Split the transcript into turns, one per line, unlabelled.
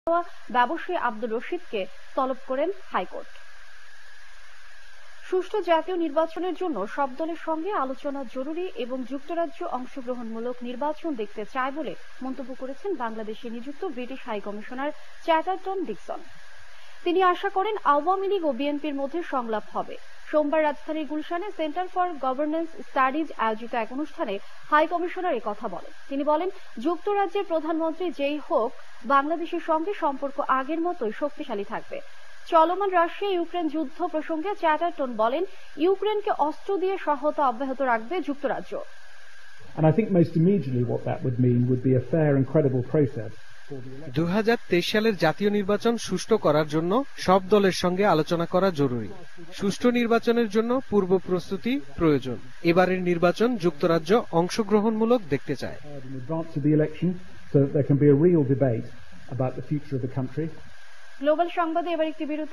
ব্যবসায়ী আব্দুর রশিদকে তলব করেন হাইকোর্ট। সুষ্ঠু জাতীয় নির্বাচনের জন্য সব দলের সঙ্গে আলোচনা জরুরি এবং যুক্তরাজ্য অংশগ্রহণমূলক নির্বাচন দেখতে চায় বলে মন্তব্য করেছেন বাংলাদেশে নিযুক্ত ব্রিটিশ হাইকমিশনার চ্যাটার্টন ডিকসন। তিনি আশা করেন আওয়ামী লীগ ও বিএনপির মধ্যে সংলাপ হবে। সোমবার রাজধানীর গুলশানে সেন্টার ফর গভর্নেন্স স্টাডিজ আয়োজিত এক অনুষ্ঠানে হাইকমিশনার কথা বলেন। তিনি বলেন, যুক্তরাজ্যের প্রধানমন্ত্রী যেই হোক, বাংলাদেশের সঙ্গে সম্পর্ক আগের মতোই শক্তিশালী থাকবে। চলমান রাশিয়া ইউক্রেন যুদ্ধ প্রসঙ্গে চ্যাটার্টন বলেন, ইউক্রেনকে অস্ত্র দিয়ে সহায়তা অব্যাহত রাখবে যুক্তরাজ্য।
And I think most immediately what that would mean would be a fair and credible process.
2023 সালের জাতীয় নির্বাচন সুষ্ঠু করার জন্য সব দলের সঙ্গে আলোচনা করা জরুরি। সুষ্ঠু নির্বাচনের জন্য পূর্ব প্রস্তুতি প্রয়োজন। এবারের নির্বাচন যুক্তরাজ্য অংশগ্রহণমূলক দেখতে চায়।
গ্লোবাল সংবাদে এবার একটি বিরতি।